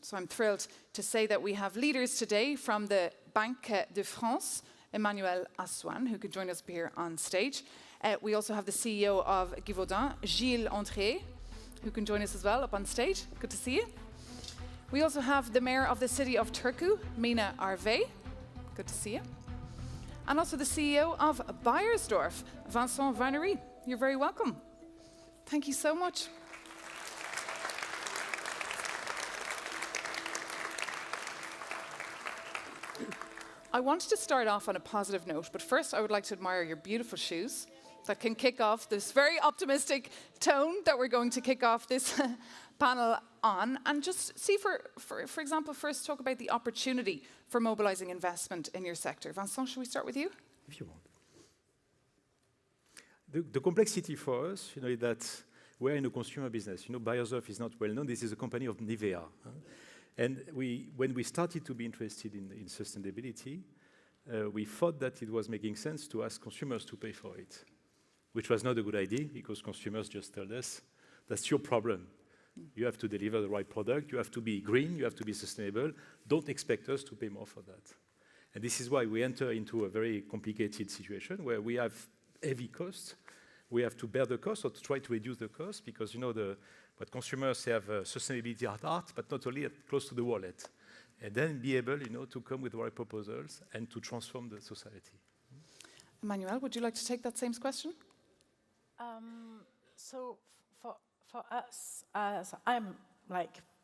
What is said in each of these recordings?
So I'm thrilled to say that we have leaders today from the Banque de France, Emmanuelle, Assouan, who could join us here on stage. We also have the CEO of Givaudan, Gilles, Andrier, who can join us as well up on stage. Good to see you. We also have the mayor of the city of Turku, Minna, Arve. Good to see you. And also the CEO of Beiersdorf, Vincent Warnery. You're very welcome. Thank you so much. I wanted to start off on a positive note, but first I would like to admire your beautiful shoes that can kick off this very optimistic tone that we're going to kick off this panel on. And just see, for example, first talk about the opportunity for mobilizing investment in your sector. Vincent, should we start with you? If you want. The complexity for us, is that we're in a consumer business. Beiersdorf is not well known. This is a company of Nivea. And when we started to be interested in sustainability, we thought that it was making sense to ask consumers to pay for it, which was not a good idea because consumers just told us, that's your problem. You have to deliver the right product. You have to be green. You have to be sustainable. Don't expect us to pay more for that. And this is why we enter into a very complicated situation where we have heavy costs. We have to bear the cost or to try to reduce the cost because, but consumers have sustainability at heart, but not only close to the wallet. And then be able, to come with the right proposals and to transform the society. Emmanuelle, would you like to take that same question? So for us, as I'm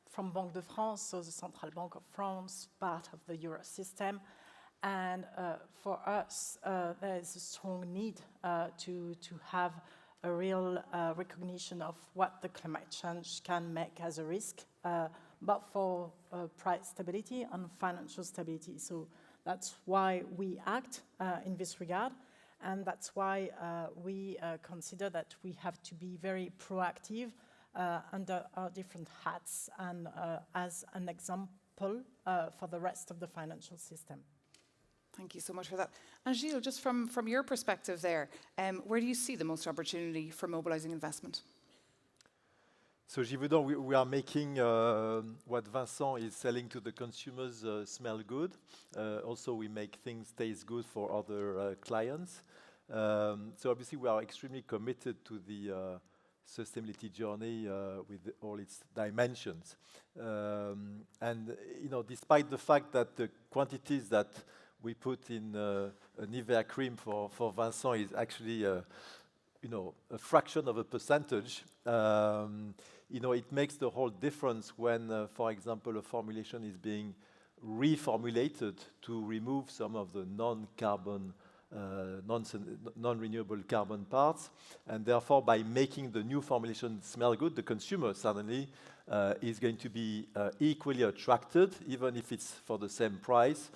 from Banque de France, so the Central Bank of France, part of the Euro system. And for us, there is a strong need to have a real recognition of what the climate change can make as a risk, but for price stability and financial stability. So that's why we act in this regard. And that's why we consider that we have to be very proactive under our different hats and as an example for the rest of the financial system. Thank you so much for that. And Gilles, just from your perspective there, where do you see the most opportunity for mobilizing investment? So Givaudan, we are making what Vincent is selling to the consumers smell good. Also, we make things taste good for other clients. So obviously, we are extremely committed to the sustainability journey with all its dimensions. And despite the fact that the quantities that we put in a Nivea cream for Vincent is actually a fraction of a percentage. It makes the whole difference when, for example, a formulation is being reformulated to remove some of the non-renewable carbon parts. And therefore, by making the new formulation smell good, the consumer suddenly is going to be equally attracted, even if it's for the same price.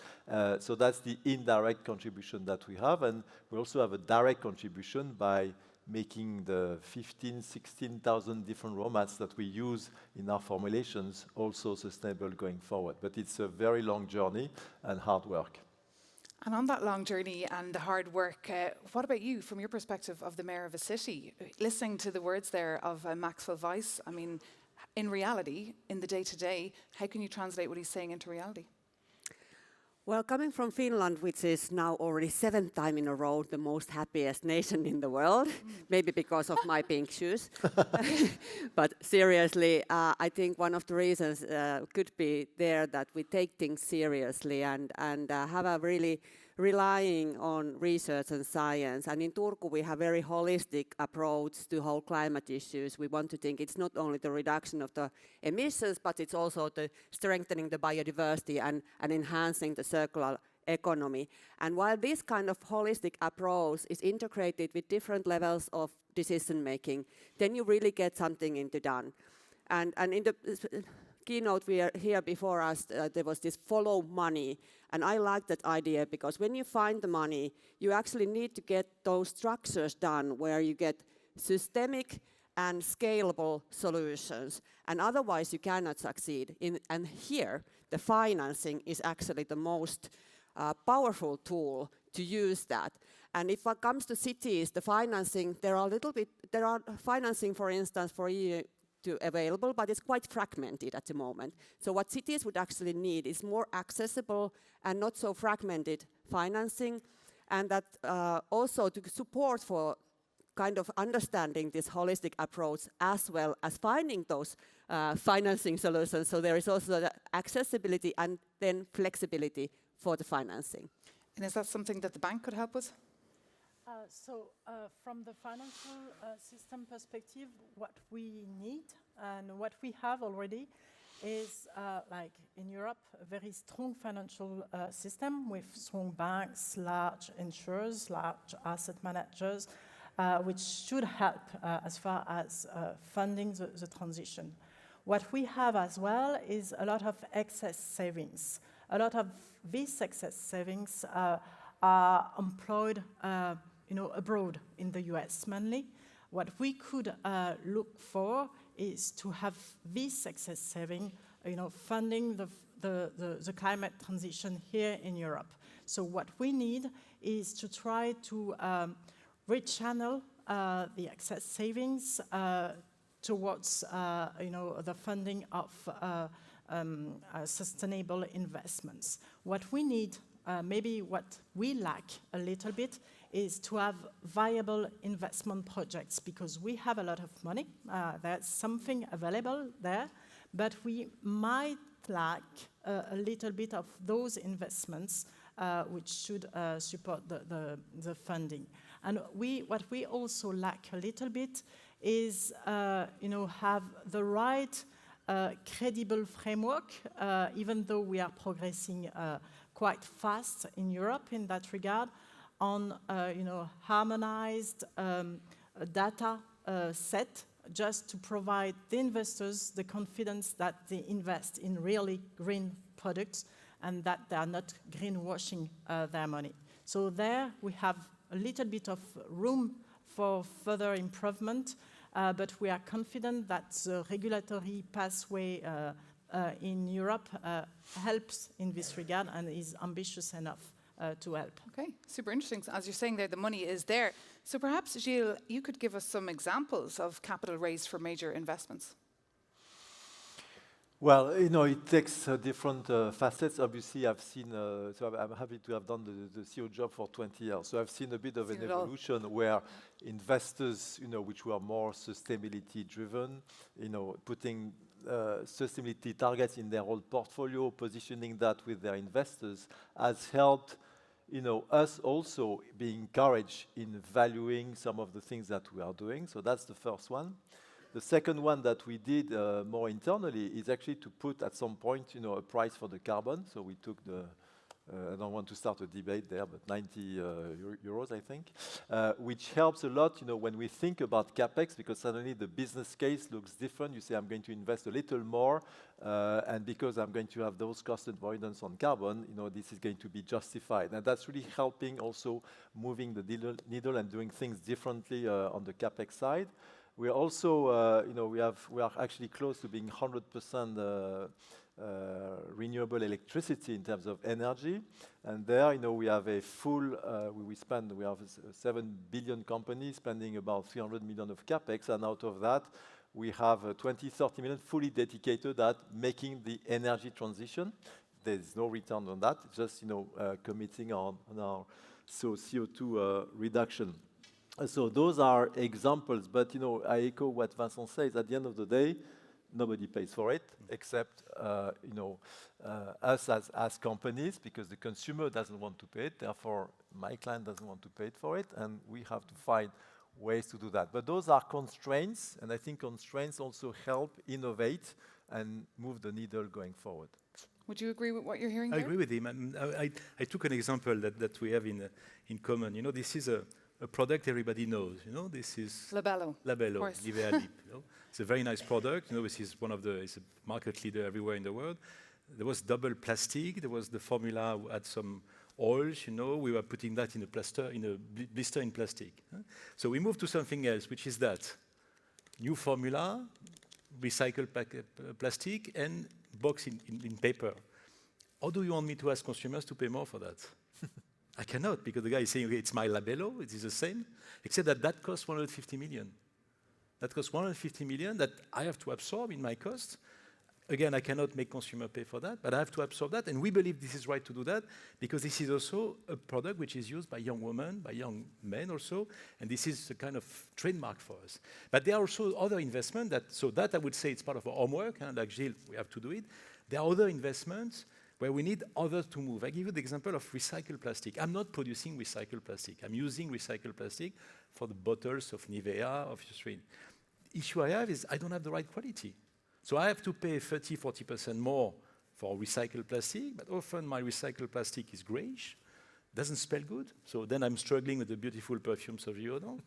So that's the indirect contribution that we have. And we also have a direct contribution by making the 16,000 different raw mats that we use in our formulations also sustainable going forward. But it's a very long journey and hard work. And on that long journey and the hard work, what about you, from your perspective of the mayor of a city? Listening to the words there of Maxwell Weiss, I mean, in reality, in the day-to-day, how can you translate what he's saying into reality? Well, coming from Finland, which is now already 7th time in a row the most happiest nation in the world, maybe because of my pink shoes. But seriously, I think one of the reasons could be there that we take things seriously and have a really relying on research and science. And in Turku, we have a very holistic approach to whole climate issues. We want to think it's not only the reduction of the emissions, but it's also the strengthening the biodiversity and enhancing the circular economy. And while this kind of holistic approach is integrated with different levels of decision making, then you really get something into done. And in the keynote we are here before us, there was this follow money. And I like that idea because when you find the money, you actually need to get those structures done where you get systemic and scalable solutions. And otherwise you cannot succeed. And here, the financing is actually the most powerful tool to use that. And if it comes to cities, the financing, there are financing, for instance, for available, but it's quite fragmented at the moment. So what cities would actually need is more accessible and not so fragmented financing, and that also to support for kind of understanding this holistic approach as well as finding those financing solutions. So there is also the accessibility and then flexibility for the financing. And is that something that the bank could help with? From the financial system perspective, what we need and what we have already is, like in Europe, a very strong financial system with strong banks, large insurers, large asset managers, which should help as far as funding the transition. What we have as well is a lot of excess savings. A lot of these excess savings are employed abroad in the US mainly. What we could look for is to have this excess saving, funding the climate transition here in Europe. So what we need is to try to rechannel the excess savings towards the funding of sustainable investments. What we need, maybe what we lack a little bit, is to have viable investment projects, because we have a lot of money, there's something available there, but we might lack a little bit of those investments which should support the funding. And what we also lack a little bit is, have the right credible framework, even though we are progressing quite fast in Europe in that regard, on harmonized data set, just to provide the investors the confidence that they invest in really green products and that they are not greenwashing their money. So there we have a little bit of room for further improvement, but we are confident that the regulatory pathway in Europe helps in this regard and is ambitious enough to help. Okay, super interesting. So as you're saying there, the money is there. So perhaps, Gilles, you could give us some examples of capital raised for major investments. Well, it takes different facets. Obviously, I've seen, so I'm happy to have done the CEO job for 20 years. So I've seen a bit of an evolution where investors, which were more sustainability driven, putting sustainability targets in their whole portfolio, positioning that with their investors, has helped, us also be encouraged in valuing some of the things that we are doing. So that's the first one. The second one that we did more internally is actually to put at some point, a price for the carbon. So we took I don't want to start a debate there, but 90 euros, I think, which helps a lot, when we think about CapEx, because suddenly the business case looks different. You say, I'm going to invest a little more, and because I'm going to have those cost avoidance on carbon, this is going to be justified. And that's really helping also moving the needle and doing things differently on the CapEx side. We are also, we are actually close to being 100% renewable electricity in terms of energy, and there, we have a full. We have 7 billion companies spending about 300 million of capex, and out of that, we have 20-30 million fully dedicated at making the energy transition. There is no return on that; just committing on our CO2 reduction. So those are examples, but I echo what Vincent says. At the end of the day, nobody pays for it except us as companies, because the consumer doesn't want to pay it. Therefore, my client doesn't want to pay for it, and we have to find ways to do that. But those are constraints, and I think constraints also help innovate and move the needle going forward. Would you agree with what you're hearing I there? agree with him. I took an example that we have in common. This is a product everybody knows. This is Labello. Nivea Lip. It's a very nice product. This is it's a market leader everywhere in the world. There was double plastic. There was the formula who had some oils. We were putting that in a blister in plastic. So we moved to something else, which is that new formula, recycled plastic, and box in paper. How do you want me to ask consumers to pay more for that? I cannot, because the guy is saying, okay, it's my labello, it is the same, except that costs 150 million. that costs 150 million that I have to absorb in my cost. Again, I cannot make consumer pay for that, but I have to absorb that. And we believe this is right to do that because this is also a product which is used by young women, by young men also. And this is a kind of trademark for us. But there are also other investments that I would say it's part of our homework. And like Gilles, we have to do it. There are other investments where we need others to move. I give you the example of recycled plastic. I'm not producing recycled plastic. I'm using recycled plastic for the bottles of Nivea, of Eucerin. The issue I have is I don't have the right quality. So I have to pay 30–40% more for recycled plastic, but often my recycled plastic is grayish, doesn't smell good. So then I'm struggling with the beautiful perfumes of Givaudan.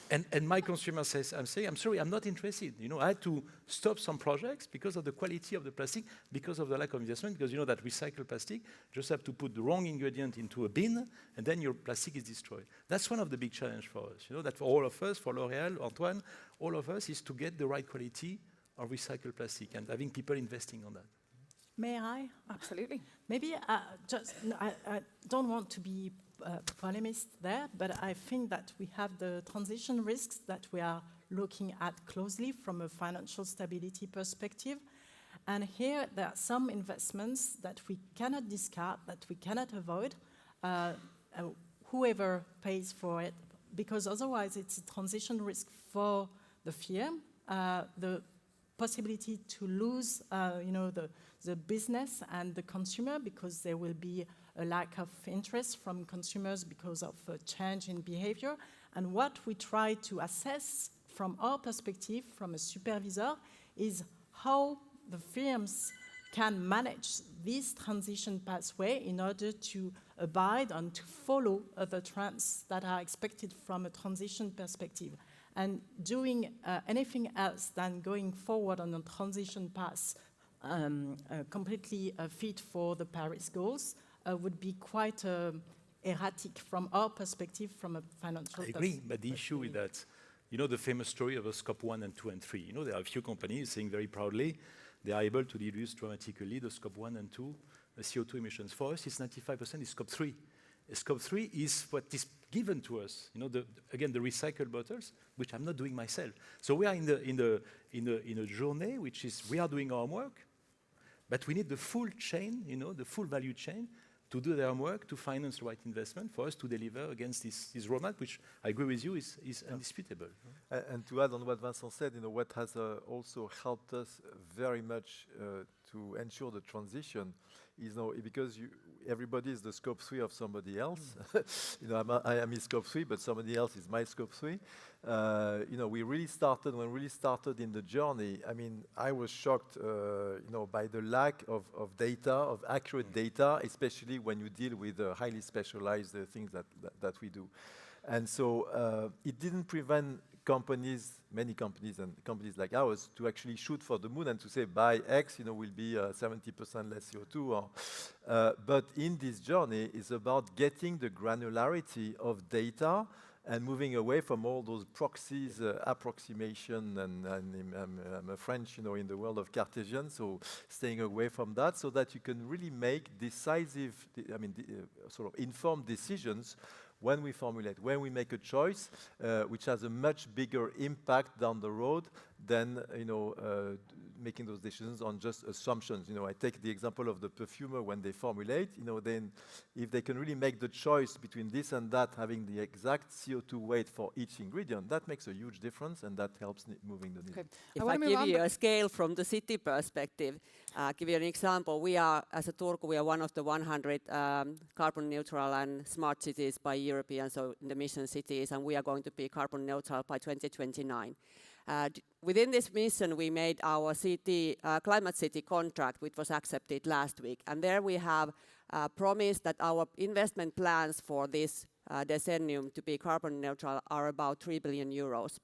And my consumer says, I'm sorry, I'm not interested. You know, I had to stop some projects because of the quality of the plastic, because of the lack of investment, because you know that recycled plastic, just have to put the wrong ingredient into a bin, and then your plastic is destroyed. That's one of the big challenges for us. You know, that for all of us, for L'Oréal, Antoine, all of us, is to get the right quality of recycled plastic and having people investing on that. May I? Absolutely. Maybe I don't want to be polemist there, but I think that we have the transition risks that we are looking at closely from a financial stability perspective. And here there are some investments that we cannot discard, that we cannot avoid, whoever pays for it, because otherwise it's a transition risk for the firm, the possibility to lose, the business and the consumer, because there will be a lack of interest from consumers because of a change in behavior. And what we try to assess from our perspective, from a supervisor, is how the firms can manage this transition pathway in order to abide and to follow the trends that are expected from a transition perspective. And doing anything else than going forward on a transition path completely fit for the Paris goals would be quite erratic from our perspective, from a financial perspective. I agree, but the issue is that, you know, the famous story of a scope 1 and 2 and 3. You know, there are a few companies saying very proudly they are able to reduce dramatically the scope 1 and 2 CO2 emissions. For us, it's 95% is scope 3. Scope 3 is what is given to us. You know, again, the recycled bottles, which I'm not doing myself. So we are in a journey which is we are doing our work, but we need the full chain, you know, the full value chain to do their work, to finance the right investment for us to deliver against this roadmap, which I agree with you is indisputable. And to add on what Vincent said, you know, what has also helped us very much to ensure the transition is, you know, because everybody is the scope 3 of somebody else. You know, I am his scope 3, but somebody else is my scope 3. You know, when we really started in the journey, I mean, I was shocked, you know, by the lack of data, of accurate data, especially when you deal with highly specialized things that we do. And so it didn't prevent many companies and companies like ours to actually shoot for the moon and to say by X, you know, will be 70% less CO2. But in this journey, it's about getting the granularity of data and moving away from all those proxies, approximation, and I'm a French, you know, in the world of Cartesian, so staying away from that so that you can really make decisive, sort of informed decisions when we formulate, when we make a choice, which has a much bigger impact down the road than, you know, making those decisions on just assumptions. You know, I take the example of the perfumer when they formulate, you know, then if they can really make the choice between this and that, having the exact CO2 weight for each ingredient, that makes a huge difference and that helps moving the needle. Okay. If I give you a scale from the city perspective, give you an example, we are, as a Turku, we are one of the 100 carbon neutral and smart cities by European, so in the mission cities, and we are going to be carbon neutral by 2029. Within this mission, we made our climate city contract, which was accepted last week. And there we have promised that our investment plans for this decennium to be carbon neutral are about 3 billion euros,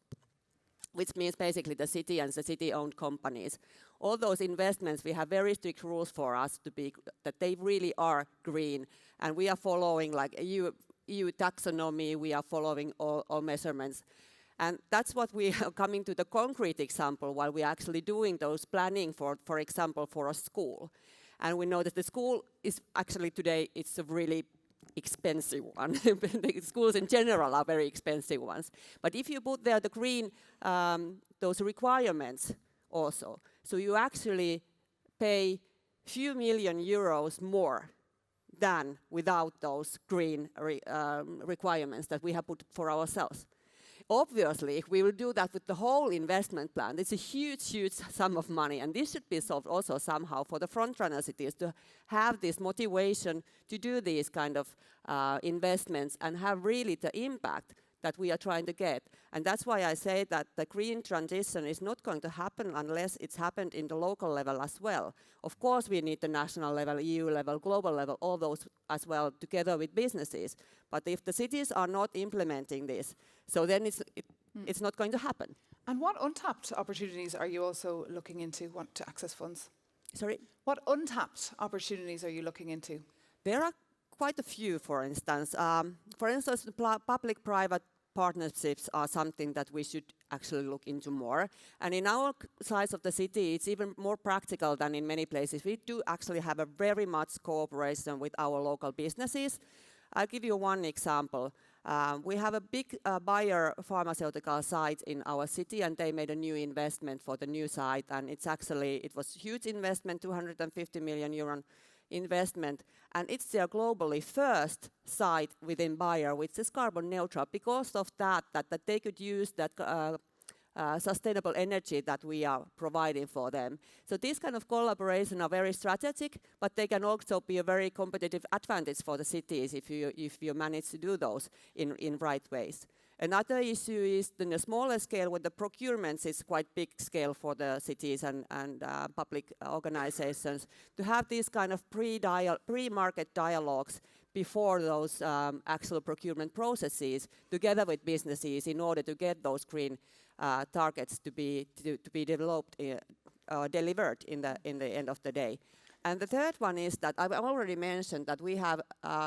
which means basically the city and the city-owned companies. All those investments, we have very strict rules for us to be, that they really are green. And we are following like EU taxonomy, we are following all measurements. And that's what we are coming to the concrete example while we're actually doing those planning for example, for a school. And we know that the school is actually today, it's a really expensive one. The schools in general are very expensive ones. But if you put there the green, those requirements also, so you actually pay few million euros more than without those green requirements that we have put for ourselves. Obviously, if we will do that with the whole investment plan, it's a huge, huge sum of money, and this should be solved also somehow for the front-runner cities to have this motivation to do these kind of investments and have really the impact that we are trying to get. And that's why I say that the green transition is not going to happen unless it's happened in the local level as well. Of course, we need the national level, EU level, global level, all those as well, together with businesses. But if the cities are not implementing this, so then it's not going to happen. And what untapped opportunities are you also looking into, want to access funds? Sorry? What untapped opportunities are you looking into? There are quite a few, for instance. For instance, public-private partnerships are something that we should actually look into more. And in our size of the city, it's even more practical than in many places. We do actually have a very much cooperation with our local businesses. I'll give you one example. We have a big Bayer pharmaceutical site in our city, and they made a new investment for the new site. And it was a huge investment, 250 million euro investment, and it's their globally first site within Bayer which is carbon neutral because of that they could use that sustainable energy that we are providing for them. So these kind of collaboration are very strategic, but they can also be a very competitive advantage for the cities if you manage to do those in right ways. Another issue is in a smaller scale with the procurements, it's quite big scale for the cities and public organizations to have these kind of pre-market dialogues before those actual procurement processes together with businesses in order to get those green targets to be developed, delivered in the end of the day. And the third one is that I've already mentioned that we have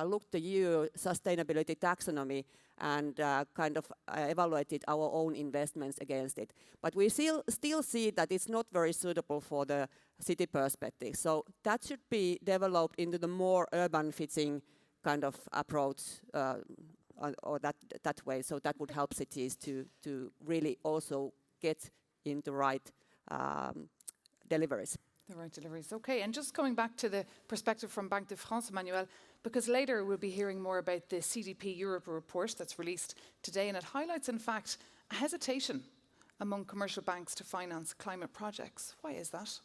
looked at EU sustainability taxonomy and kind of evaluated our own investments against it. But we still see that it's not very suitable for the city perspective. So that should be developed into the more urban fitting kind of approach or that way. So that would help cities to really also get into right deliveries. The right deliveries. Okay, and just coming back to the perspective from Banque de France, Emmanuelle, because later we'll be hearing more about the CDP Europe report that's released today, and it highlights, in fact, a hesitation among commercial banks to finance climate projects. Why is that?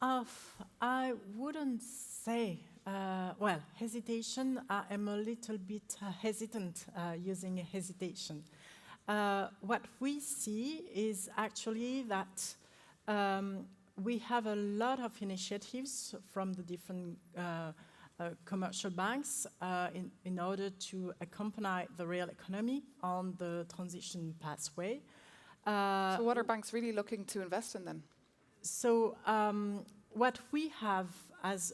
I wouldn't say, hesitation. I am a little bit hesitant using hesitation. What we see is actually that we have a lot of initiatives from the different commercial banks in order to accompany the real economy on the transition pathway. So what are banks really looking to invest in then? So what we have as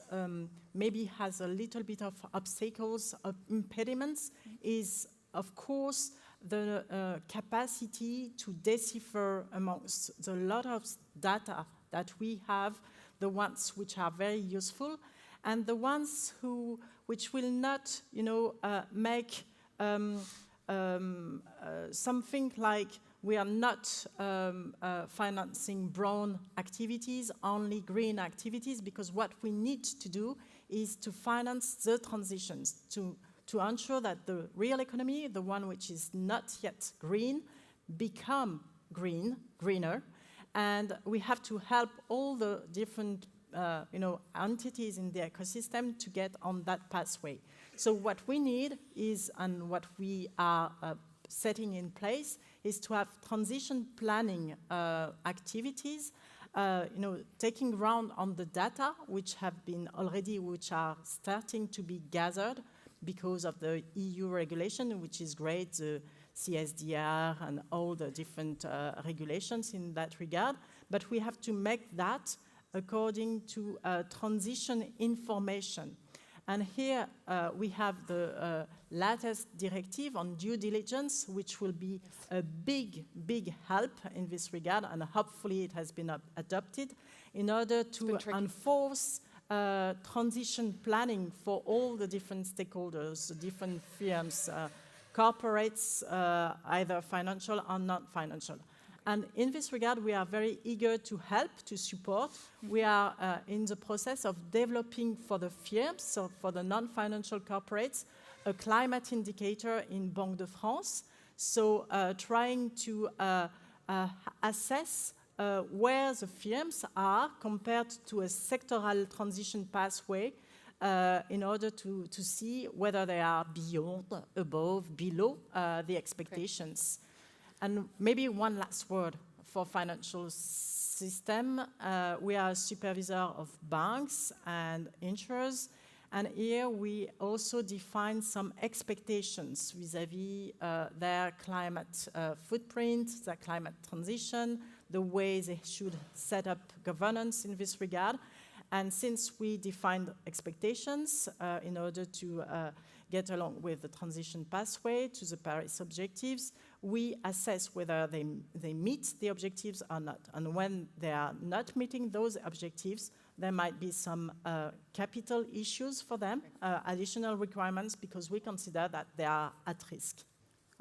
maybe has a little bit of obstacles, of impediments, is of course the capacity to decipher amongst the lot of data that we have, the ones which are very useful, and the ones which will not, make something like we are not financing brown activities, only green activities, because what we need to do is to finance the transitions, to ensure that the real economy, the one which is not yet green, become greener. And we have to help all the different entities in the ecosystem to get on that pathway. So what we need is, and what we are setting in place, is to have transition planning activities, taking ground on the data which are starting to be gathered because of the EU regulation, which is great, the CSDR and all the different regulations in that regard. But we have to make that according to transition information. And here we have the latest directive on due diligence, which will be a big, big help in this regard, and hopefully it has been adopted in order to enforce transition planning for all the different stakeholders, the different firms, corporates, either financial or not financial. And in this regard, we are very eager to help, to support. We are in the process of developing for the firms, so for the non-financial corporates, a climate indicator in Banque de France. So trying to assess where the firms are compared to a sectoral transition pathway in order to see whether they are beyond, above, below the expectations. And maybe one last word for financial system. We are a supervisor of banks and insurers, and here we also define some expectations vis-à-vis their climate footprint, their climate transition, the way they should set up governance in this regard. And since we defined expectations in order to get along with the transition pathway to the Paris objectives, we assess whether they meet the objectives or not. And when they are not meeting those objectives, there might be some capital issues for them, additional requirements, because we consider that they are at risk.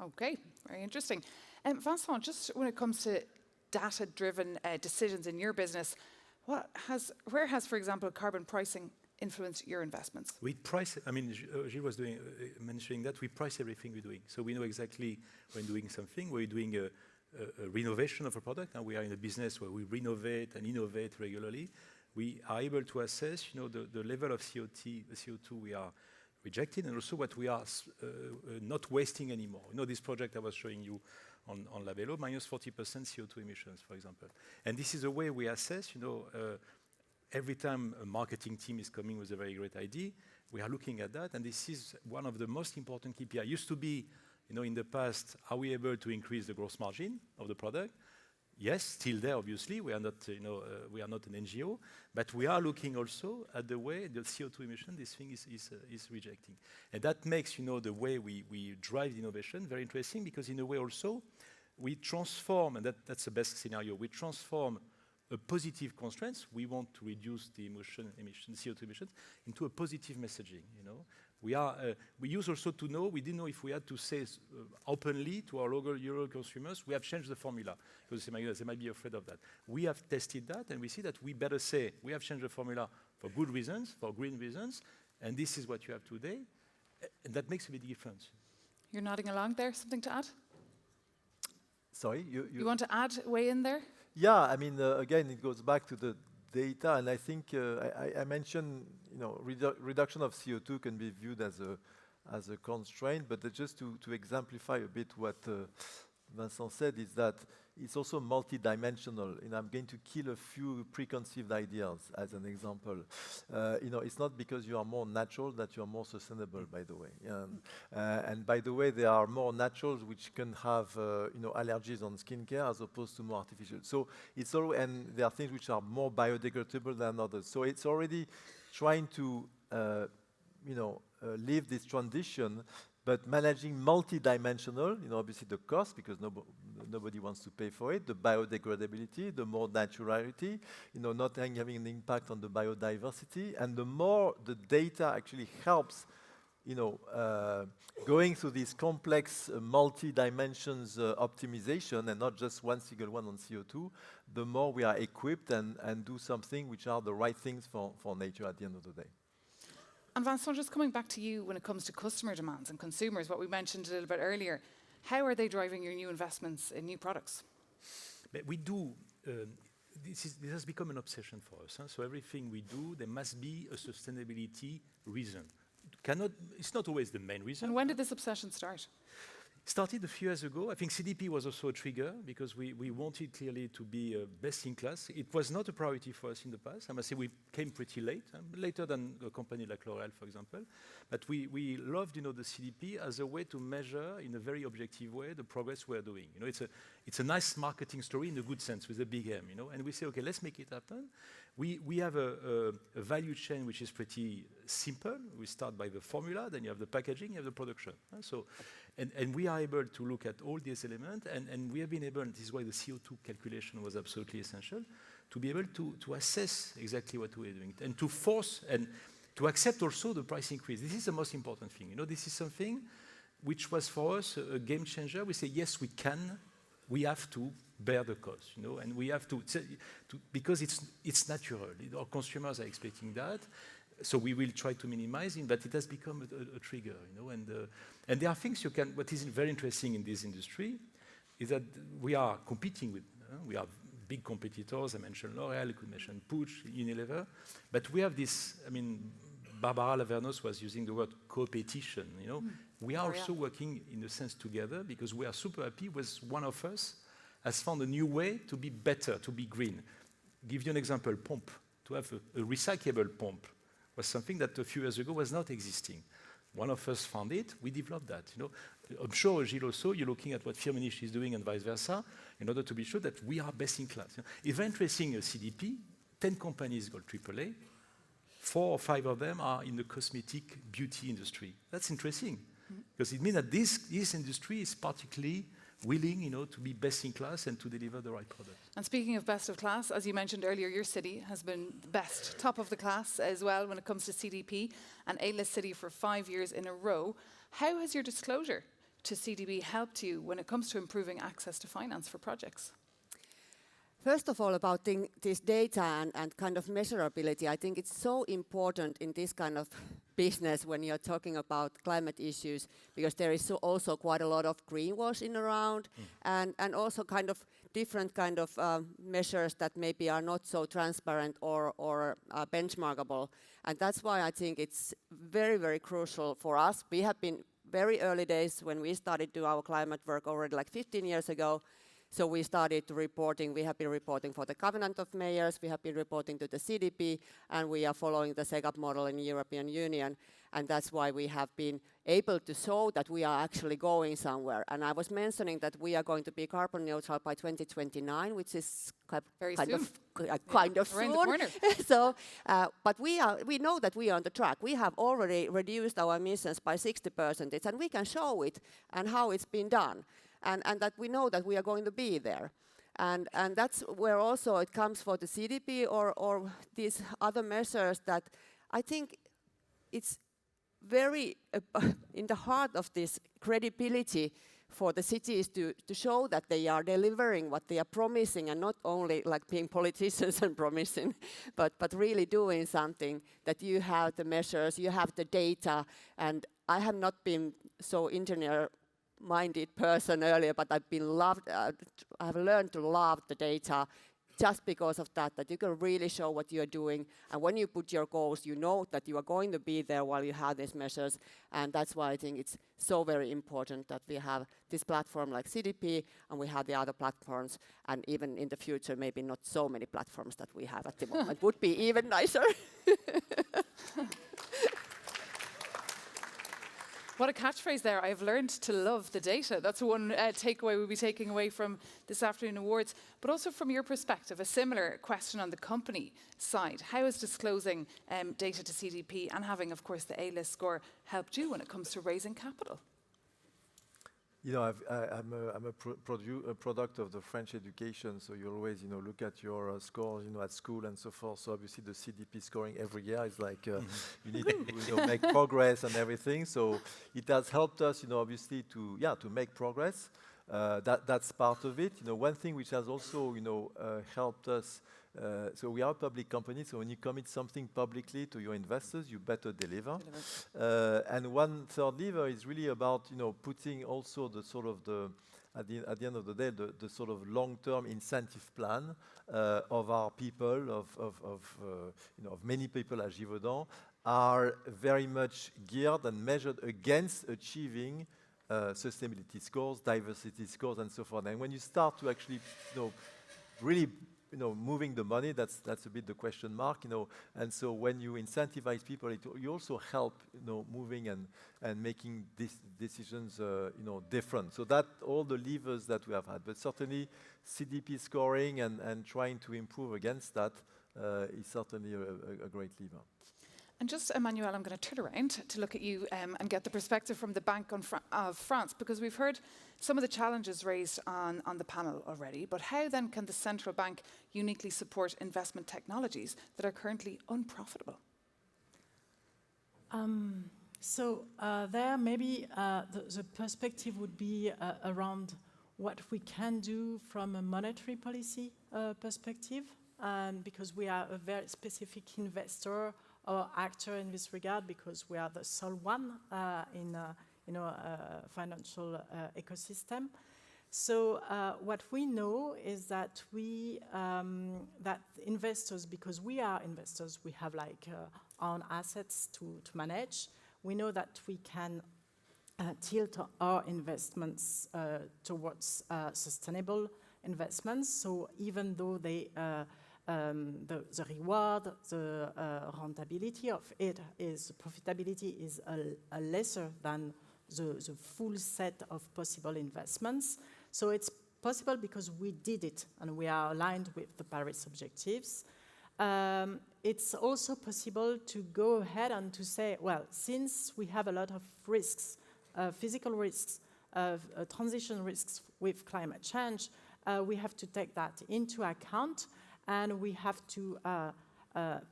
Okay, very interesting. And Vincent, just when it comes to data-driven decisions in your business, where has, for example, carbon pricing influenced your investments? We price, I mean, Gilles was mentioning that we price everything we're doing. So we know exactly when doing something, we're doing a renovation of a product, and we are in a business where we renovate and innovate regularly. We are able to assess, the level of CO2 we are rejecting, and also what we are not wasting anymore. This project I was showing you on Labello, minus 40% CO2 emissions, for example. And this is a way we assess, every time a marketing team is coming with a very great idea, we are looking at that, and this is one of the most important KPI. Used to be, in the past, are we able to increase the gross margin of the product? Yes, still there, obviously. We are not, we are not an NGO, but we are looking also at the way the CO2 emission this thing is rejecting. And that makes, the way we drive innovation very interesting, because in a way also, we transform, and that's the best scenario, we transform a positive constraints, we want to reduce the CO2 emissions, into a positive messaging, We use also to know, we didn't know if we had to say openly to our local Euro consumers, we have changed the formula, because they might be afraid of that. We have tested that, and we see that we better say, we have changed the formula for good reasons, for green reasons, and this is what you have today, and that makes a big difference. You're nodding along there, something to add? Sorry? You want to add, weigh in there? Yeah, I mean, again, it goes back to the data, and I think I mentioned, reduction of CO2 can be viewed as a constraint, but just to exemplify a bit what Vincent said is that it's also multidimensional, and I'm going to kill a few preconceived ideas as an example. It's not because you are more natural that you are more sustainable, by the way. And by the way, there are more naturals which can have allergies on skincare as opposed to more artificial. So it's all, and there are things which are more biodegradable than others. So it's already trying to live this transition, but managing multidimensional, obviously the cost, because nobody wants to pay for it, the biodegradability, the more naturality, not having an impact on the biodiversity, and the more the data actually helps, going through these complex multi-dimensions optimization, and not just one single one on CO2, the more we are equipped and do something which are the right things for nature at the end of the day. And Vincent, just coming back to you when it comes to customer demands and consumers, what we mentioned a little bit earlier, how are they driving your new investments in new products? We do, this has become an obsession for us. So everything we do, there must be a sustainability reason. It's not always the main reason. And when did this obsession start? Started a few years ago. I think CDP was also a trigger, because we wanted clearly to be best in class. It was not a priority for us in the past. I must say we came pretty late, later than a company like L'Oréal, for example. But we loved, the CDP as a way to measure in a very objective way the progress we're doing. It's a nice marketing story in a good sense with a big M, And we say, okay, let's make it happen. We have a value chain which is pretty simple. We start by the formula, then you have the packaging, you have the production. And we are able to look at all these elements, and we have been able, and this is why the CO2 calculation was absolutely essential, to be able to assess exactly what we're doing and to force and to accept also the price increase. This is the most important thing. You know, this is something which was for us a game changer. We say, yes, we can. We have to bear the cost, you know, and we have to because it's natural. Our consumers are expecting that. So we will try to minimize it, but it has become a trigger, you know, and there are things you can, what is very interesting in this industry is that we are competing with, we have big competitors. I mentioned L'Oréal, I could mention Puig, Unilever, but we have this, I mean, Barbara Lavernos was using the word competition, you know. We are also working in a sense together because we are super happy with one of us has found a new way to be better, to be green. Give you an example, pump. To have a recyclable pump was something that a few years ago was not existing. One of us found it, we developed that. You know, I'm sure, Gilles, also, you're looking at what Firmenich is doing and vice versa, in order to be sure that we are best in class. You know, it's very interesting, CDP, 10 companies got AAA, 4 or 5 of them are in the cosmetic beauty industry. That's interesting, because it means that this industry is particularly willing, you know, to be best in class and to deliver the right product. And speaking of best of class, as you mentioned earlier, your city has been best, top of the class as well when it comes to CDP, an A-list city for 5 years in a row. How has your disclosure to CDP helped you when it comes to improving access to finance for projects? First of all, about this data and kind of measurability, I think it's so important in this kind of business when you're talking about climate issues, because there is also quite a lot of greenwashing around and also kind of different kind of measures that maybe are not so transparent or benchmarkable. And that's why I think it's very, very crucial for us. We have been very early days when we started to do our climate work already like 15 years ago. So we started reporting, we have been reporting for the Covenant of Mayors, we have been reporting to the CDP, and we are following the SEGAP model in the European Union. And that's why we have been able to show that we are actually going somewhere. And I was mentioning that we are going to be carbon neutral by 2029, which is kind of around soon. The corner. So, but we know that we are on the track. We have already reduced our emissions by 60%, and we can show it and how it's been done. And that we know that we are going to be there. And that's where also it comes for the CDP or these other measures that I think it's very in the heart of this credibility for the cities to show that they are delivering what they are promising and not only like being politicians and promising, but really doing something, that you have the measures, you have the data. And I have not been so engineer-minded person earlier, but I've learned to love the data just because of that you can really show what you're doing. And when you put your goals, you know that you are going to be there while you have these measures. And that's why I think it's so very important that we have this platform like CDP and we have the other platforms. And even in the future, maybe not so many platforms that we have at the moment would be even nicer. What a catchphrase there. I've learned to love the data. That's one takeaway we'll be taking away from this afternoon awards. But also from your perspective, a similar question on the company side. How has disclosing data to CDP and having, of course, the A-list score helped you when it comes to raising capital? You know, I'm a product of the French education, so you always, look at your scores, at school and so forth. So obviously the CDP scoring every year is like you need to make progress and everything. So it has helped us, obviously to make progress. That's part of it. One thing which has also, helped us. So we are a public company, so when you commit something publicly to your investors, you better deliver. And one third lever is really about, putting also the sort of at the end of the day, the sort of long-term incentive plan of our people, of many people at Givaudan, are very much geared and measured against achieving sustainability scores, diversity scores, and so forth. And when you start to actually, really moving the money, that's a bit the question mark, And so when you incentivize people, you also help, moving and making these decisions, different. So that all the levers that we have had, but certainly CDP scoring and trying to improve against that is certainly a great lever. And just, Emmanuelle, I'm going to turn around to look at you and get the perspective from the Banque of France, because we've heard some of the challenges raised on the panel already, but how then can the central bank uniquely support investment technologies that are currently unprofitable? There maybe the perspective would be around what we can do from a monetary policy perspective, because we are a very specific investor or actor in this regard, because we are the sole one in a financial ecosystem. So what we know is that that investors, because we are investors, we have like own assets to manage. We know that we can tilt our investments towards sustainable investments. So even though they the reward, the rentability of it is, profitability is a lesser than the full set of possible investments. So it's possible because we did it and we are aligned with the Paris objectives. It's also possible to go ahead and to say, well, since we have a lot of risks, physical risks, transition risks with climate change, we have to take that into account, and we have to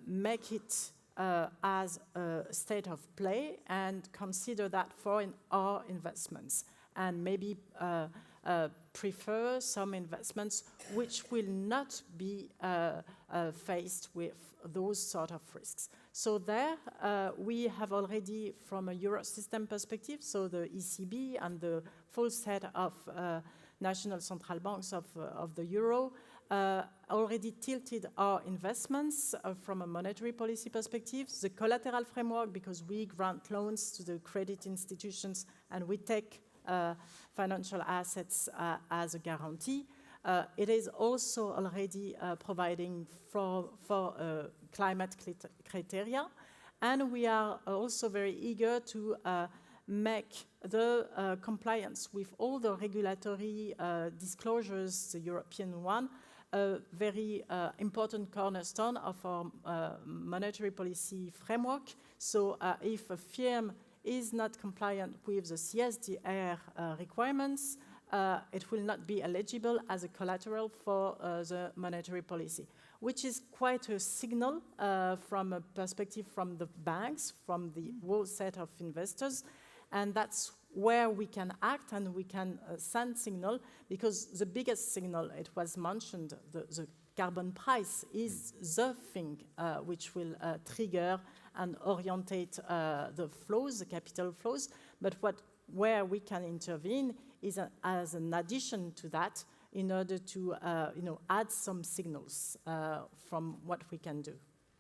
make it as a state of play and consider that for our investments, and maybe prefer some investments which will not be faced with those sort of risks. So there we have already, from a Eurosystem perspective, so the ECB and the full set of national central banks of the euro, already tilted our investments from a monetary policy perspective. The collateral framework, because we grant loans to the credit institutions and we take financial assets as a guarantee. It is also already providing for climate criteria, and we are also very eager to make the compliance with all the regulatory disclosures, the European one, a very important cornerstone of our monetary policy framework. So if a firm is not compliant with the CSDR requirements, it will not be eligible as a collateral for the monetary policy, which is quite a signal from a perspective from the banks, from the whole set of investors. And that's where we can act and we can send signal, because the biggest signal, it was mentioned, the carbon price is the thing which will trigger and orientate the flows, the capital flows. But where we can intervene is as an addition to that, in order to add some signals from what we can do.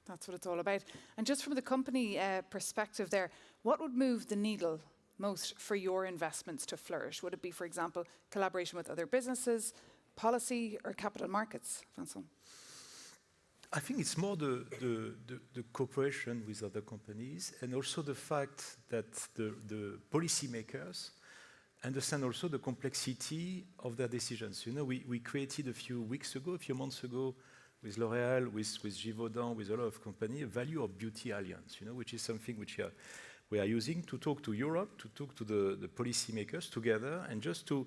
That's what it's all about. And just from the company perspective there, what would move the needle most for your investments to flourish? Would it be, for example, collaboration with other businesses, policy, or capital markets, Vincent? I think it's more the cooperation with other companies, and also the fact that the policymakers understand also the complexity of their decisions. You know, we created a few months ago, with L'Oréal, with Givaudan, with a lot of companies, a value of beauty alliance, which is something which we are using to talk to Europe, to talk to the policymakers together, and just to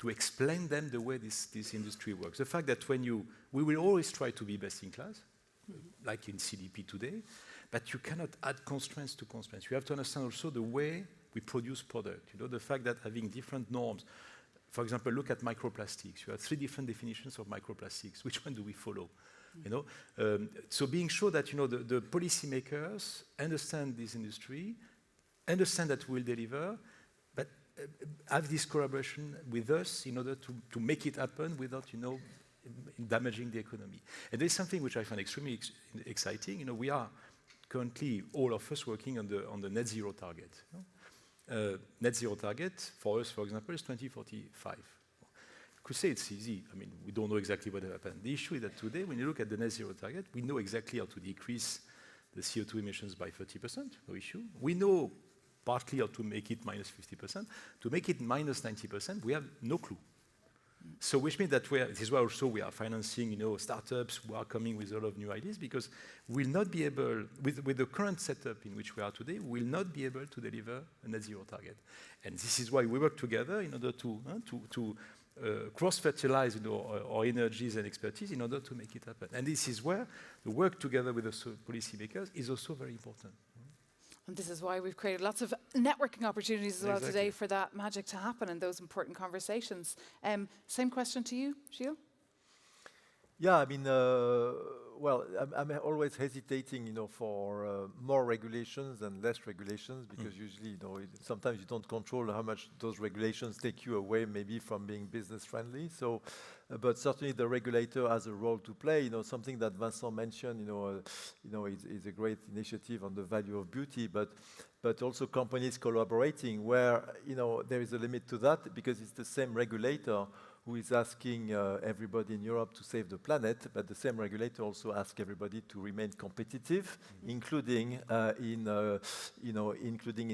explain them the way this industry works. The fact that we will always try to be best in class, like in CDP today, but you cannot add constraints to constraints. You have to understand also the way we produce product. The fact that having different norms. For example, look at microplastics. You have 3 different definitions of microplastics. Which one do we follow? So being sure that the policymakers understand this industry, understand that we'll deliver, but have this collaboration with us in order to make it happen without damaging the economy. And there's something which I find extremely exciting. We are currently, all of us, working on the net zero target. Net zero target for us, for example, is 2045. You could say it's easy. I mean, we don't know exactly what will happen. The issue is that today, when you look at the net zero target, we know exactly how to decrease the CO2 emissions by 30%, no issue. We know partly how to make it minus 50%. To make it minus 90%, we have no clue. So which means that this is why also we are financing, startups who are coming with a lot of new ideas, because we'll not be able, with the current setup in which we are today, we'll not be able to deliver a net zero target. And this is why we work together in order to cross-fertilize our energies and expertise in order to make it happen. And this is where the work together with the policymakers is also very important. And this is why we've created lots of networking opportunities as well today for that magic to happen and those important conversations. Same question to you, Gilles? Yeah, I mean, well, I'm always hesitating, for more regulations and less regulations, because usually, sometimes you don't control how much those regulations take you away, maybe from being business friendly. So, but certainly the regulator has a role to play. Something that Vincent mentioned, is a great initiative on the value of beauty, but also companies collaborating, where there is a limit to that, because it's the same regulator who is asking everybody in Europe to save the planet, but the same regulator also asks everybody to remain competitive, including in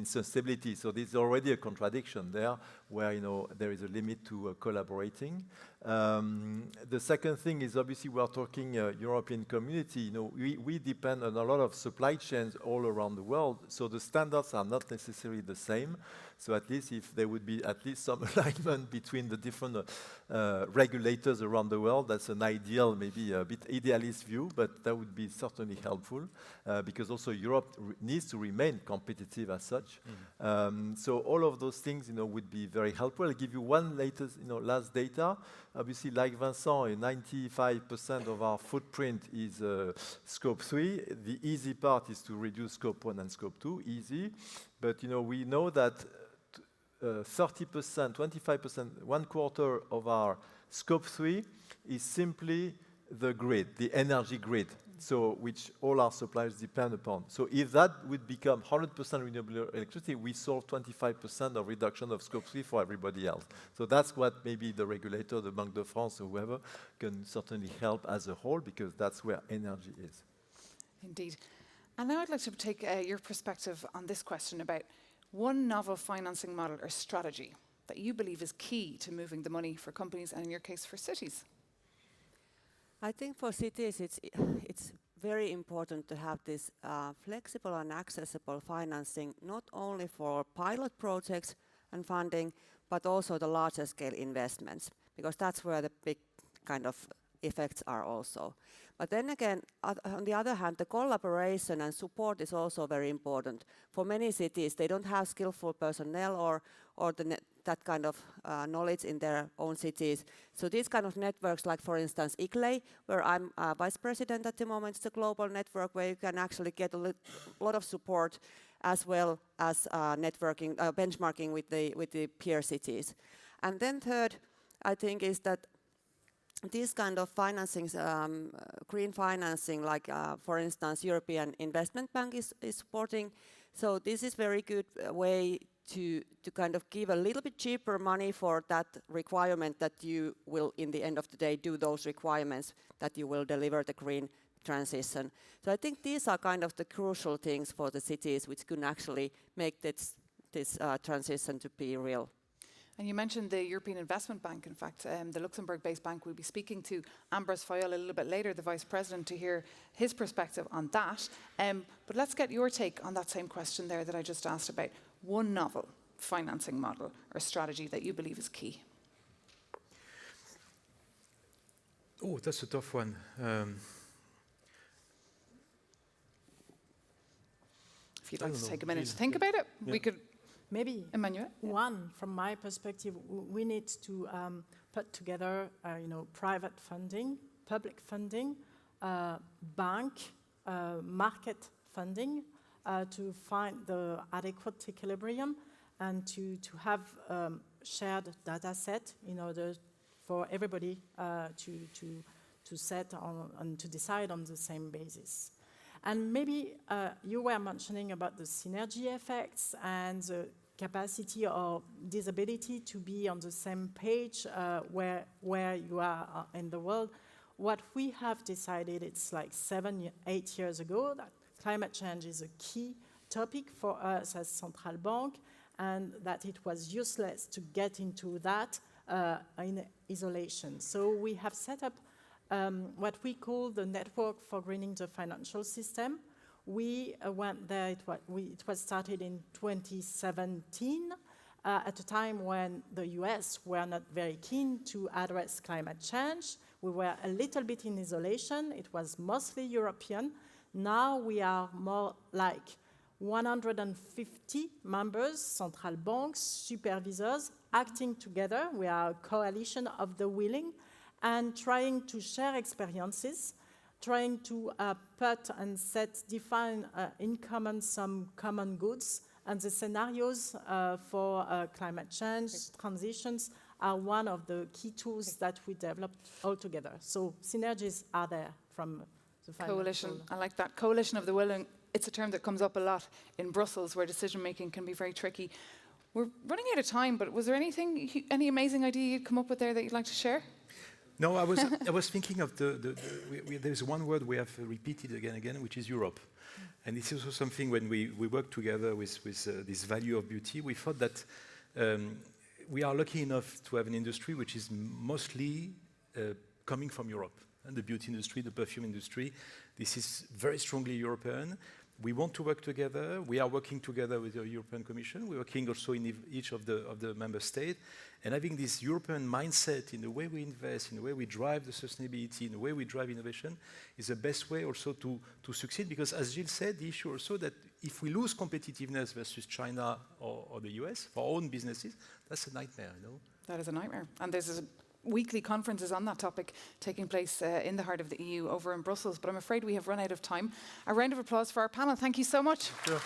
sustainability. So there's already a contradiction there, where there is a limit to collaborating. The second thing is, obviously we are talking European community. We depend on a lot of supply chains all around the world, so the standards are not necessarily the same. So at least if there would be at least some alignment between the different regulators around the world, that's an ideal, maybe a bit idealist view, but that would be certainly helpful, because also Europe needs to remain competitive as such. So all of those things, would be very helpful. I'll give you one last data. Obviously, like Vincent, 95% of our footprint is scope 3. The easy part is to reduce scope 1 and scope 2, easy. But we know that 30%, 25%, 1/4 of our scope 3 is simply the grid, the energy grid, so which all our suppliers depend upon. So if that would become 100% renewable electricity, we solve 25% of reduction of scope 3 for everybody else. So that's what maybe the regulator, the Banque de France, or whoever, can certainly help as a whole, because that's where energy is. Indeed. And now I'd like to take your perspective on this question about one novel financing model or strategy that you believe is key to moving the money for companies, and in your case for cities. I think for cities it's very important to have this flexible and accessible financing, not only for pilot projects and funding, but also the larger scale investments, because that's where the big kind of effects are also. But then again, on the other hand, the collaboration and support is also very important. For many cities, they don't have skillful personnel or that kind of knowledge in their own cities. So these kind of networks, like for instance ICLEI, where I'm vice president at the moment, it's a global network where you can actually get a lot of support, as well as networking, benchmarking with the peer cities. And then third, I think, is that these kind of financings, green financing, like for instance, European Investment Bank is supporting. So this is very good way to kind of give a little bit cheaper money for that requirement that you will, in the end of the day, do those requirements that you will deliver the green transition. So I think these are kind of the crucial things for the cities which can actually make this transition to be real. And you mentioned the European Investment Bank. In fact, the Luxembourg-based bank, will be speaking to Ambers Fayol a little bit later, the Vice President, to hear his perspective on that. But let's get your take on that same question there that I just asked about. One novel financing model or strategy that you believe is key. Oh, that's a tough one. If you'd like to take a minute to think about it, we could. Maybe Emmanuelle? One, from my perspective, we need to put together, private funding, public funding, bank, market funding, to find the adequate equilibrium, and to have shared data set in order for everybody to set on and to decide on the same basis. And maybe you were mentioning about the synergy effects and the capacity or disability to be on the same page where you are in the world. What we have decided, it's like 7-8 years ago, that climate change is a key topic for us as Central Bank, and that it was useless to get into that in isolation. So we have set up what we call the Network for Greening the Financial System. We went there, it was started in 2017, at a time when the US were not very keen to address climate change. We were a little bit in isolation. It was mostly European. Now we are more like 150 members, central banks, supervisors, acting together. We are a coalition of the willing and trying to share experiences, trying to define in common some common goods, and the scenarios for climate change transitions are one of the key tools that we developed all together. So synergies are there from the coalition. I like that. Coalition of the willing. It's a term that comes up a lot in Brussels, where decision making can be very tricky. We're running out of time, but was there any amazing idea you'd come up with there that you'd like to share? No, I was thinking of there's one word we have repeated again and again, which is Europe. And it's also something when we work together with this value of beauty, we thought that we are lucky enough to have an industry which is mostly coming from Europe. And the beauty industry, the perfume industry, this is very strongly European. We want to work together. We are working together with the European Commission. We're working also in each of the member states. And having this European mindset in the way we invest, in the way we drive the sustainability, in the way we drive innovation, is the best way also to succeed. Because as Gilles said, the issue also that if we lose competitiveness versus China or the US for our own businesses, that's a nightmare, you know? That is a nightmare. And there's weekly conferences on that topic taking place in the heart of the EU over in Brussels. But I'm afraid we have run out of time. A round of applause for our panel. Thank you so much. Sure.